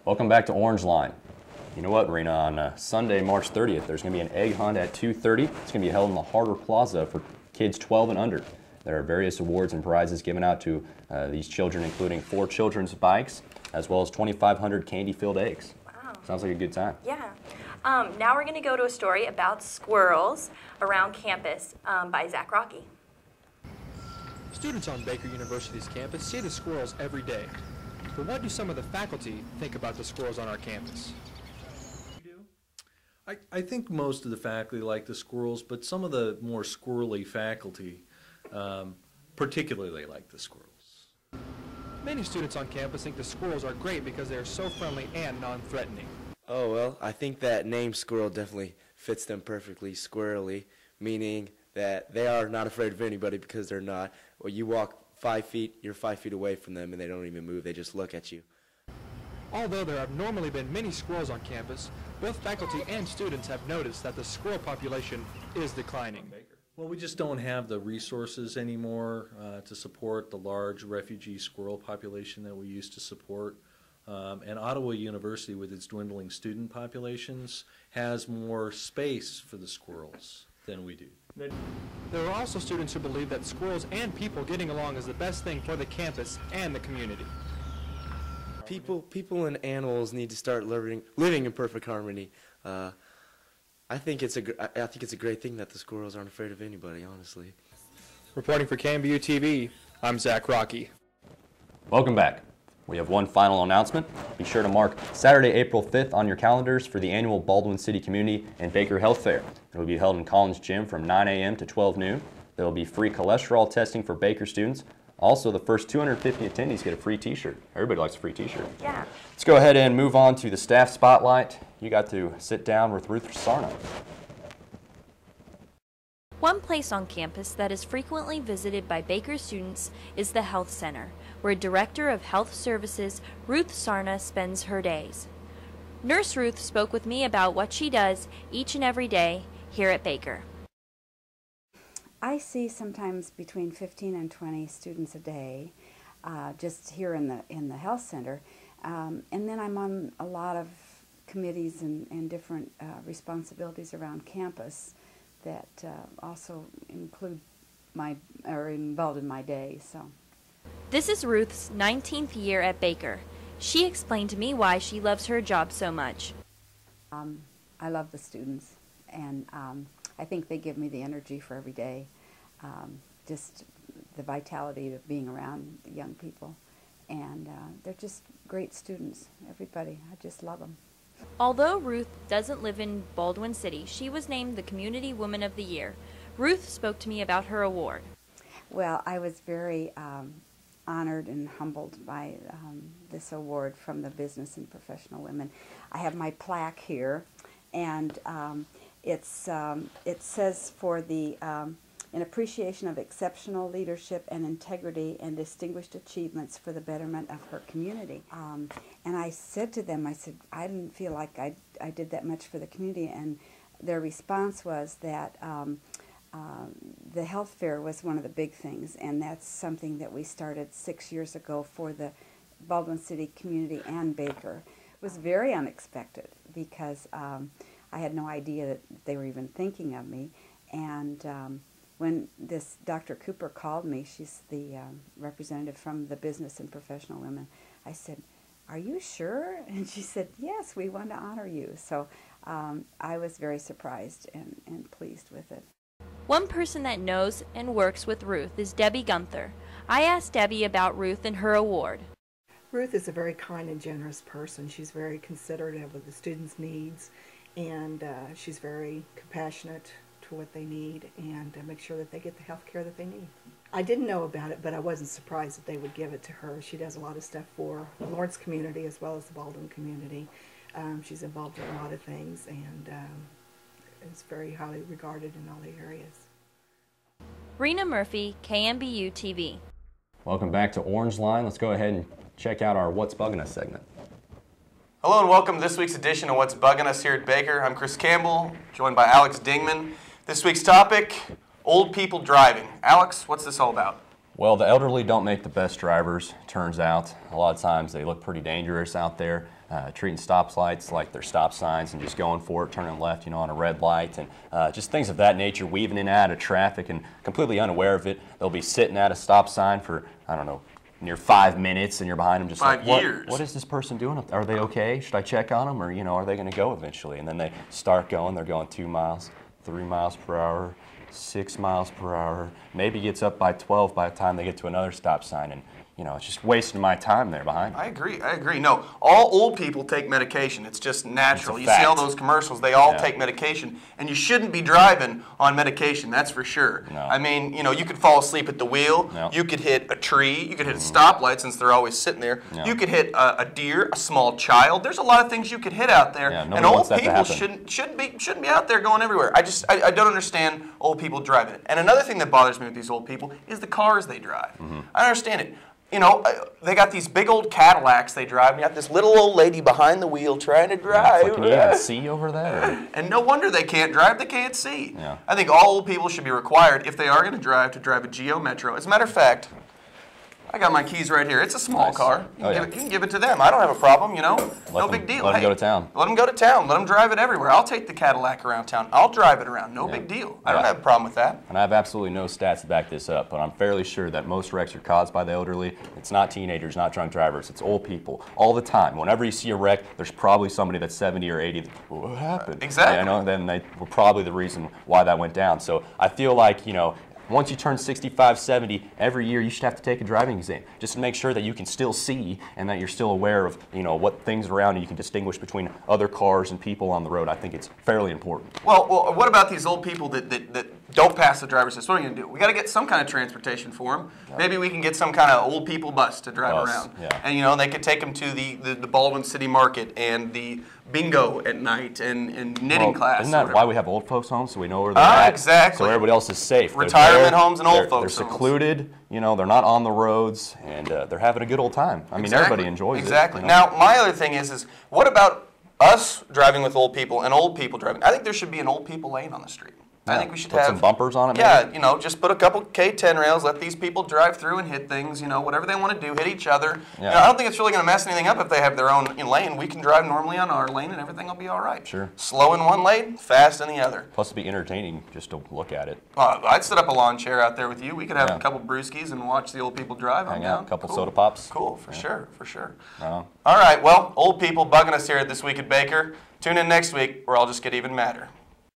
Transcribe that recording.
Welcome back to Orangeline. You know what, Rena, on Sunday, March 30th, there's going to be an egg hunt at 2:30. It's going to be held in the Harbor Plaza for kids 12 and under. There are various awards and prizes given out to these children, including 4 children's bikes, as well as 2,500 candy-filled eggs. Wow. Sounds like a good time. Yeah. Now we're going to go to a story about squirrels around campus by Zack Rockey. Students on Baker University's campus see the squirrels every day. But what do some of the faculty think about the squirrels on our campus? I think most of the faculty like the squirrels, but some of the more squirrely faculty particularly like the squirrels. Many students on campus think the squirrels are great because they are so friendly and non-threatening. Oh, well, I think that name squirrel definitely fits them perfectly, squirrely, meaning that they are not afraid of anybody because they're not. Well, you walk 5 feet, you're 5 feet away from them and they don't even move, they just look at you. Although there have normally been many squirrels on campus, both faculty and students have noticed that the squirrel population is declining. Well, we just don't have the resources anymore to support the large refugee squirrel population that we used to support. And Ottawa University, with its dwindling student populations, has more space for the squirrels than we do. There are also students who believe that squirrels and people getting along is the best thing for the campus and the community. People and animals need to start living in perfect harmony. I think it's a great thing that the squirrels aren't afraid of anybody, honestly. Reporting for KNBU TV, I'm Zack Rockey. Welcome back. We have one final announcement. Be sure to mark Saturday, April 5th on your calendars for the annual Baldwin City Community and Baker Health Fair. It will be held in Collins Gym from 9 a.m. to 12 noon. There will be free cholesterol testing for Baker students. Also, the first 250 attendees get a free t-shirt. Everybody likes a free t-shirt. Yeah. Let's go ahead and move on to the staff spotlight. You got to sit down with Ruth Sarna. One place on campus that is frequently visited by Baker students is the Health Center, where Director of Health Services Ruth Sarna spends her days. Nurse Ruth spoke with me about what she does each and every day here at Baker. I see sometimes between 15 and 20 students a day, just here in the health center, and then I'm on a lot of committees and different responsibilities around campus that also include are involved in my day. So, this is Ruth's 19th year at Baker. She explained to me why she loves her job so much. I love the students, and I think they give me the energy for every day, just the vitality of being around young people. And they're just great students, everybody. I just love them. Although Ruth doesn't live in Baldwin City, she was named the Community Woman of the Year. Ruth spoke to me about her award. Well, I was very honored and humbled by this award from the Business and Professional Women. I have my plaque here, and it says for the in appreciation of exceptional leadership and integrity and distinguished achievements for the betterment of her community. And I said to them, I said, I didn't feel like I did that much for the community, and their response was that the health fair was one of the big things, and that's something that we started 6 years ago for the Baldwin City community and Baker. It was very unexpected because I had no idea that they were even thinking of me. And when this Dr. Cooper called me, she's the representative from the Business and Professional Women, I said, "Are you sure?" And she said, "Yes, we want to honor you." So I was very surprised and pleased with it. One person that knows and works with Ruth is Debbie Gunther. I asked Debbie about Ruth and her award. Ruth is a very kind and generous person. She's very considerate of the students' needs, and she's very compassionate to what they need and make sure that they get the health care that they need. I didn't know about it, but I wasn't surprised that they would give it to her. She does a lot of stuff for the Lawrence community as well as the Baldwin community. She's involved in a lot of things, and is very highly regarded in all the areas. Rena Murphy, KNBU TV. Welcome back to Orangeline. Let's go ahead and check out our What's Bugging Us segment. Hello and welcome to this week's edition of What's Bugging Us here at Baker. I'm Chris Campbell, joined by Alex Dingman. This week's topic, old people driving. Alex, what's this all about? Well, the elderly don't make the best drivers, turns out. A lot of times they look pretty dangerous out there. treating stoplights like they're stop signs and just going for it, turning left, on a red light, and just things of that nature, weaving in and out of traffic and completely unaware of it. They'll be sitting at a stop sign for, I don't know, near 5 minutes, and you're behind them just 5 like, years. What is this person doing up there? Are they okay? Should I check on them? Or, are they going to go eventually? And then they start going. They're going 2 miles, 3 miles per hour, 6 miles per hour. Maybe gets up by 12 by the time they get to another stop sign. And, it's just wasting my time there behind. I agree. No, all old people take medication. It's just natural. It's a You see all fact. those commercials, they all Yeah. take medication. And you shouldn't be driving on medication, that's for sure. No. I mean, you could fall asleep at the wheel. No. You could hit a tree. You could hit a stoplight since they're always sitting there. No. You could hit a deer, a small child. There's a lot of things you could hit out there. Yeah, and nobody old wants that to people happen. shouldn't be out there going everywhere. I don't understand old people driving it. And another thing that bothers me with these old people is the cars they drive. I understand it. They got these big old Cadillacs they drive, and you got this little old lady behind the wheel trying to drive. It's like, can you even see over there? And no wonder they can't drive, they can't see. Yeah. I think all old people should be required, if they are going to drive a Geo Metro. As a matter of fact, I got my keys right here. It's a small Nice. car. Oh, yeah. You can give it to them. I don't have a problem, No them- big deal. let them go to town. Let them go to town. Let them drive it everywhere. I'll take the Cadillac around town. I'll drive it around. No big deal. I don't have a problem with that. And I have absolutely no stats to back this up, but I'm fairly sure that most wrecks are caused by the elderly. It's not teenagers, not drunk drivers. It's old people all the time. Whenever you see a wreck, there's probably somebody that's 70 or 80. What happened? Exactly. Then they were probably the reason why that went down. So I feel like, once you turn 65, 70, every year you should have to take a driving exam just to make sure that you can still see and that you're still aware of, what things around you. You can distinguish between other cars and people on the road. I think it's fairly important. Well, what about these old people that don't pass the driver's test? What are you going to do? We got to get some kind of transportation for them. Yeah. Maybe we can get some kind of old people bus to drive around. Yeah. And, they could take them to the Baldwin City Market and the bingo at night and knitting class. Isn't that why we have old folks homes, so we know where they're at? Exactly. So everybody else is safe. They're Retirement there, homes and old folks They're homes. secluded, they're not on the roads, and they're having a good old time. I mean, everybody enjoys it. Exactly. Now, my other thing is what about us driving with old people and old people driving? I think there should be an old people lane on the street. I think we should put have some bumpers on it. Yeah, maybe? Just put a couple K10 rails, let these people drive through and hit things, whatever they want to do, hit each other. Yeah. I don't think it's really going to mess anything up if they have their own lane. We can drive normally on our lane and everything will be all right. Sure. Slow in one lane, fast in the other. Plus, it'd be entertaining just to look at it. I'd set up a lawn chair out there with you. We could have Yeah. a couple brewskis and watch the old people drive. Hang out, a couple soda pops. Cool, for sure. Uh-huh. All right, well, old people bugging us here this week at Baker. Tune in next week where I'll just get even madder.